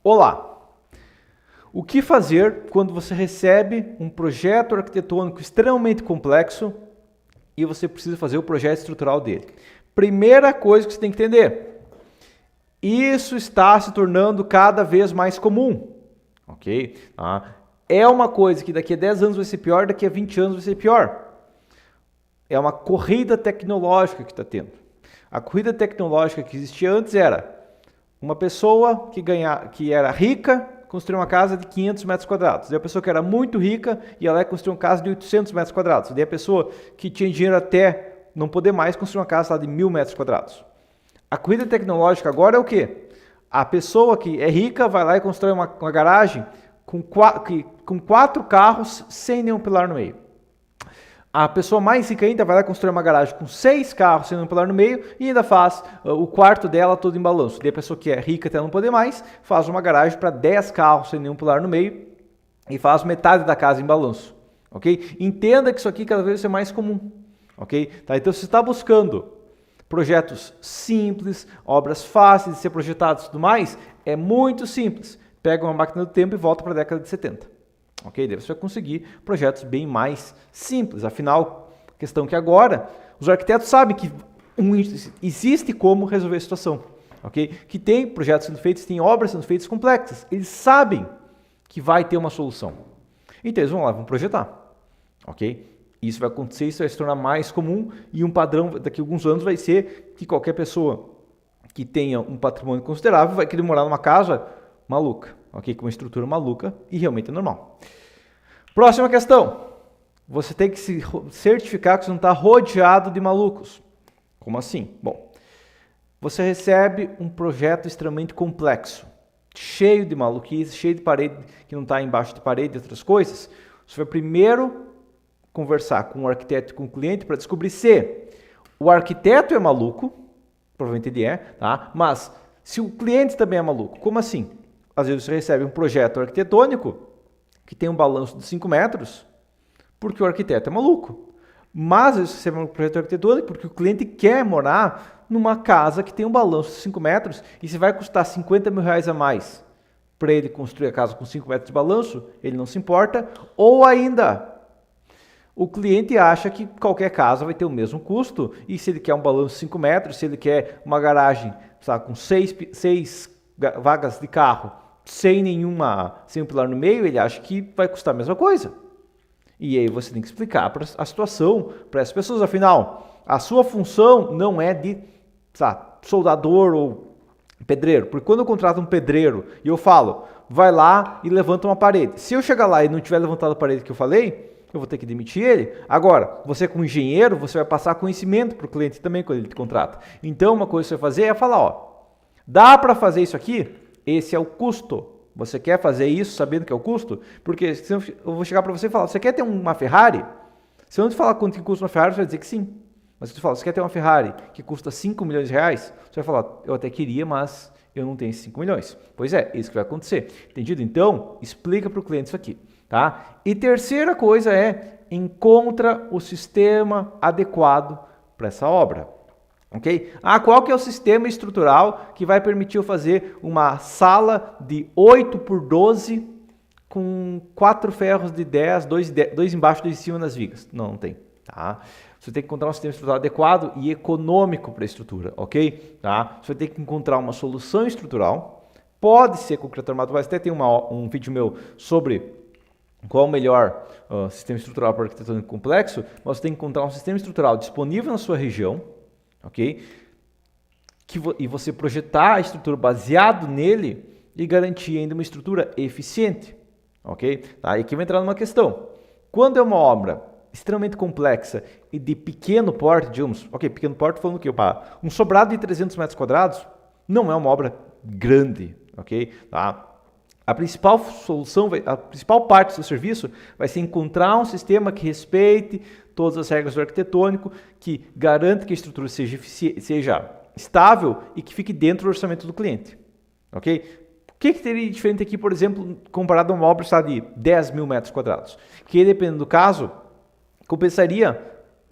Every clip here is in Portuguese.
Olá! O que fazer quando você recebe um projeto arquitetônico extremamente complexo e você precisa fazer o projeto estrutural dele? Primeira coisa que você tem que entender, isso está se tornando cada vez mais comum, ok? É uma coisa que daqui a 10 anos vai ser pior, daqui a 20 anos vai ser pior. É uma corrida tecnológica que está tendo. A corrida tecnológica que existia antes era uma pessoa que era rica construir uma casa de 500 metros quadrados. Daí a pessoa que era muito rica ia lá e construir uma casa de 800 metros quadrados. Daí a pessoa que tinha dinheiro até não poder mais construir uma casa lá de 1.000 metros quadrados. A corrida tecnológica agora é o quê? A pessoa que é rica vai lá e constrói uma garagem com 4 carros sem nenhum pilar no meio. A pessoa mais rica ainda vai lá construir uma garagem com 6 carros sem nenhum pilar no meio e ainda faz o quarto dela todo em balanço. Daí a pessoa que é rica até não poder mais, faz uma garagem para 10 carros sem nenhum pilar no meio e faz metade da casa em balanço. Ok? Entenda que isso aqui cada vez vai ser mais comum. Ok? Tá? Então, se você está buscando projetos simples, obras fáceis de ser projetadas e tudo mais, é muito simples. Pega uma máquina do tempo e volta para a década de 70. Ok? Daí você vai conseguir projetos bem mais simples. Afinal, a questão é que agora os arquitetos sabem que existe como resolver a situação. Ok? Que tem projetos sendo feitos, tem obras sendo feitas complexas. Eles sabem que vai ter uma solução. Então eles vão lá, vão projetar. Ok? Isso vai acontecer, isso vai se tornar mais comum e um padrão daqui a alguns anos vai ser que qualquer pessoa que tenha um patrimônio considerável vai querer morar numa casa maluca. Ok? Com uma estrutura maluca e realmente é normal. Próxima questão. Você tem que se certificar que você não está rodeado de malucos. Como assim? Bom, você recebe um projeto extremamente complexo, cheio de maluquice, cheio de parede que não está embaixo de parede e outras coisas. Você vai primeiro conversar com o arquiteto e com o cliente para descobrir se o arquiteto é maluco, provavelmente ele é, tá? Mas se o cliente também é maluco, como assim? Às vezes você recebe um projeto arquitetônico que tem um balanço de 5 metros, porque o arquiteto é maluco. Mas às vezes você recebe um projeto arquitetônico porque o cliente quer morar numa casa que tem um balanço de 5 metros e se vai custar 50 mil reais a mais para ele construir a casa com 5 metros de balanço, ele não se importa. Ou ainda, o cliente acha que qualquer casa vai ter o mesmo custo e se ele quer um balanço de 5 metros, se ele quer uma garagem, sabe, com 6 vagas de carro, sem um pilar no meio, ele acha que vai custar a mesma coisa. E aí você tem que explicar a situação para essas pessoas. Afinal, a sua função não é de soldador ou pedreiro. Porque quando eu contrato um pedreiro e eu falo, vai lá e levanta uma parede. Se eu chegar lá e não tiver levantado a parede que eu falei, eu vou ter que demitir ele. Agora, você como engenheiro, você vai passar conhecimento para o cliente também quando ele te contrata. Então, uma coisa que você vai fazer é falar, dá para fazer isso aqui? Esse é o custo. Você quer fazer isso sabendo que é o custo? Porque se eu vou chegar para você e falar, você quer ter uma Ferrari? Se eu não te falar quanto que custa uma Ferrari, você vai dizer que sim. Mas se eu te falar, você quer ter uma Ferrari que custa 5 milhões de reais? Você vai falar, eu até queria, mas eu não tenho esses 5 milhões. Pois é, isso que vai acontecer. Entendido? Então, explica para o cliente isso aqui. Tá? E terceira coisa é, encontra o sistema adequado para essa obra. Ok? Qual que é o sistema estrutural que vai permitir eu fazer uma sala de 8 por 12 com 4 ferros de 10, 2 embaixo e 2 em cima nas vigas? Não tem. Tá? Você tem que encontrar um sistema estrutural adequado e econômico para a estrutura, ok? Tá? Você tem que encontrar uma solução estrutural. Pode ser concreto armado, mas até tem um vídeo meu sobre qual o melhor sistema estrutural para arquitetônico complexo. Mas você tem que encontrar um sistema estrutural disponível na sua região, ok? E você projetar a estrutura baseado nele e garantir ainda uma estrutura eficiente, ok? Tá? E aqui vai entrar numa questão. Quando é uma obra extremamente complexa e de pequeno porte, digamos, ok, pequeno porte falando o quê? Um sobrado de 300 metros quadrados não é uma obra grande, ok? Tá? A principal solução, a principal parte do seu serviço vai ser encontrar um sistema que respeite todas as regras do arquitetônico, que garante que a estrutura seja estável e que fique dentro do orçamento do cliente. Ok? O que teria de diferente aqui, por exemplo, comparado a uma obra de 10 mil metros quadrados? Que, dependendo do caso, compensaria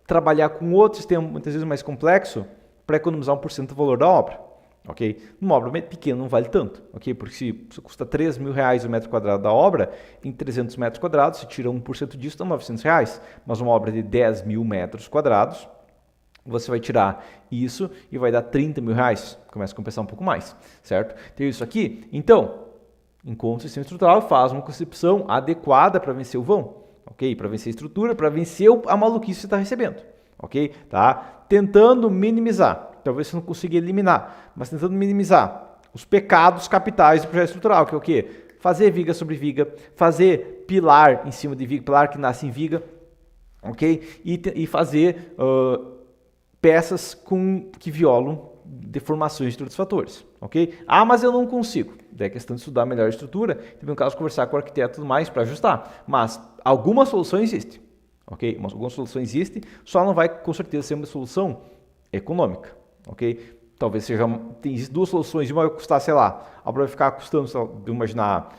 trabalhar com outro sistema, muitas vezes mais complexo, para economizar 1% do valor da obra. ok? Numa obra pequena não vale tanto, ok? Porque se custa R$3.000 o metro quadrado da obra, em 300 metros quadrados, se tira 1% disso, dá R$900. Mas uma obra de 10.000 metros quadrados, você vai tirar isso e vai dar R$30.000. Começa a compensar um pouco mais, certo? Tem isso aqui. Então, encontra o sistema estrutural e faz uma concepção adequada para vencer o vão, ok? Para vencer a estrutura, para vencer a maluquice que você está recebendo, ok? Tá? Tentando minimizar. Talvez você não consiga eliminar, mas tentando minimizar os pecados capitais do projeto estrutural, que é o quê? Fazer viga sobre viga, fazer pilar em cima de viga, pilar que nasce em viga, ok? E fazer peças que violam deformações de outros fatores, ok? Ah, mas eu não consigo. Daí é questão de estudar melhor a estrutura, teve um caso conversar com o arquiteto e tudo mais para ajustar, mas alguma solução existe, ok? Mas alguma solução existe, só não vai com certeza ser uma solução econômica. Ok? Talvez seja, tem duas soluções, uma vai custar, sei lá, a obra vai ficar custando, vamos imaginar,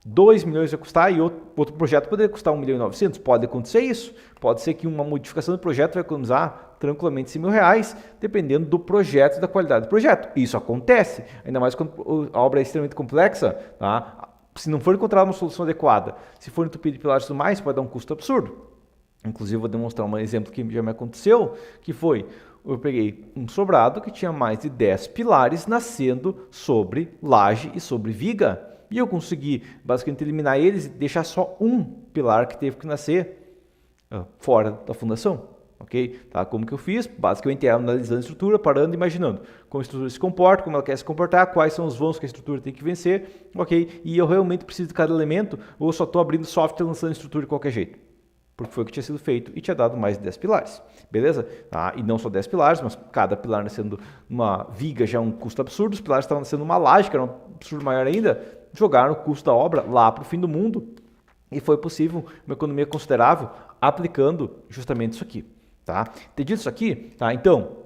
2 milhões vai custar e outro projeto poderia custar 1.900.000, pode acontecer isso, pode ser que uma modificação do projeto vai economizar tranquilamente R$100.000, dependendo do projeto e da qualidade do projeto. Isso acontece, ainda mais quando a obra é extremamente complexa, tá? Se não for encontrada uma solução adequada, se for entupido de pilares e tudo mais, pode dar um custo absurdo. Inclusive, vou demonstrar um exemplo que já me aconteceu, que foi, eu peguei um sobrado que tinha mais de 10 pilares nascendo sobre laje e sobre viga, e eu consegui basicamente eliminar eles e deixar só um pilar que teve que nascer fora da fundação, ok? Tá? Como que eu fiz? Basicamente analisando a estrutura, parando e imaginando como a estrutura se comporta, como ela quer se comportar, quais são os vãos que a estrutura tem que vencer, ok? E eu realmente preciso de cada elemento ou eu só estou abrindo software e lançando a estrutura de qualquer jeito? Porque foi o que tinha sido feito e tinha dado mais de 10 pilares, beleza? Tá? E não só 10 pilares, mas cada pilar nascendo uma viga já é um custo absurdo, os pilares estavam nascendo uma laje, que era um absurdo maior ainda, jogaram o custo da obra lá para o fim do mundo e foi possível uma economia considerável aplicando justamente isso aqui, tá? Entendido isso aqui? Tá? Então,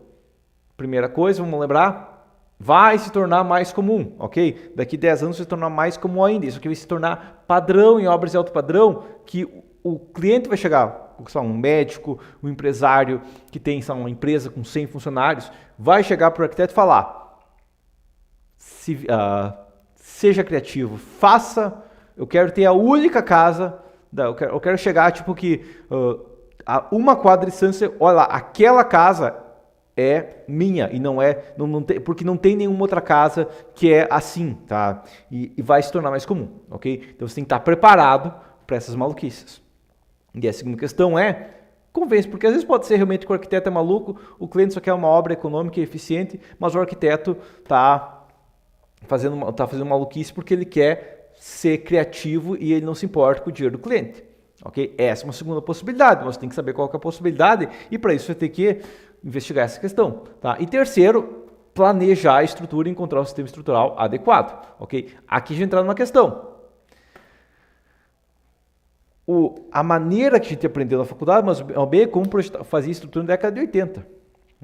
primeira coisa, vamos lembrar, vai se tornar mais comum, ok? Daqui a 10 anos vai se tornar mais comum ainda, isso aqui vai se tornar padrão em obras de alto padrão, que o cliente vai chegar, um médico, um empresário que tem uma empresa com 100 funcionários, vai chegar para o arquiteto e falar, seja criativo, faça, eu quero ter a única casa, eu quero chegar tipo que a uma quadra de distância, olha lá, aquela casa é minha e não tem, porque não tem nenhuma outra casa que é assim, tá? E vai se tornar mais comum, ok? Então você tem que estar preparado para essas maluquices. E a segunda questão é, convence, porque às vezes pode ser realmente que o arquiteto é maluco, o cliente só quer uma obra econômica e eficiente, mas o arquiteto está fazendo maluquice porque ele quer ser criativo e ele não se importa com o dinheiro do cliente. Okay? Essa é uma segunda possibilidade, mas tem que saber qual que é a possibilidade e para isso você tem que investigar essa questão. Tá? E terceiro, planejar a estrutura e encontrar o sistema estrutural adequado. Okay? Aqui já entra numa questão. A maneira que a gente aprendeu na faculdade, mas bem como fazia estrutura na década de 80,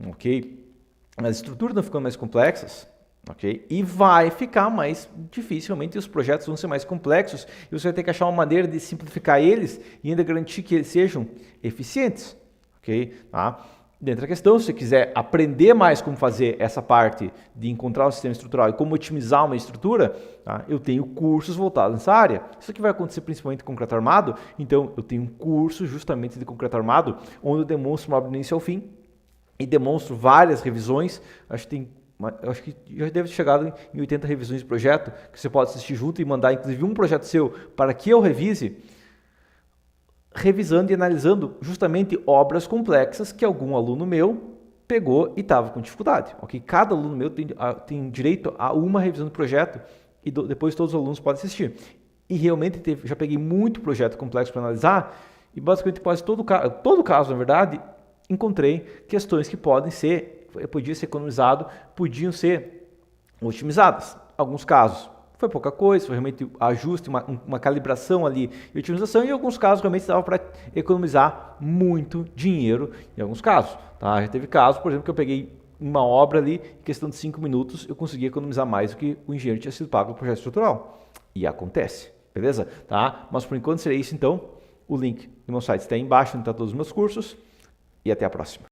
ok? As estruturas estão ficando mais complexas, ok? E vai ficar mais difícil, realmente os projetos vão ser mais complexos e você vai ter que achar uma maneira de simplificar eles e ainda garantir que eles sejam eficientes, ok? Tá? Dentro da questão, se você quiser aprender mais como fazer essa parte de encontrar o sistema estrutural e como otimizar uma estrutura, tá? Eu tenho cursos voltados nessa área. Isso aqui vai acontecer principalmente com concreto armado, então eu tenho um curso justamente de concreto armado, onde eu demonstro uma obra do início ao fim e demonstro várias revisões. Acho que já deve ter chegado em 80 revisões de projeto, que você pode assistir junto e mandar inclusive um projeto seu para que eu revise, revisando e analisando justamente obras complexas que algum aluno meu pegou e estava com dificuldade. Okay? Cada aluno meu tem direito a uma revisão do projeto e depois todos os alunos podem assistir. E realmente já peguei muito projeto complexo para analisar e basicamente quase todo caso, na verdade, encontrei questões que podia ser economizado, podiam ser otimizadas. Alguns casos foi pouca coisa, foi realmente ajuste, uma calibração ali e otimização, e em alguns casos realmente dava para economizar muito dinheiro em alguns casos. Tá? Já teve casos, por exemplo, que eu peguei uma obra ali, em questão de 5 minutos, eu consegui economizar mais do que o engenheiro tinha sido pago no projeto estrutural. E acontece, beleza? Tá? Mas por enquanto seria isso então. O link do meu site está aí embaixo, onde está todos os meus cursos, e até a próxima.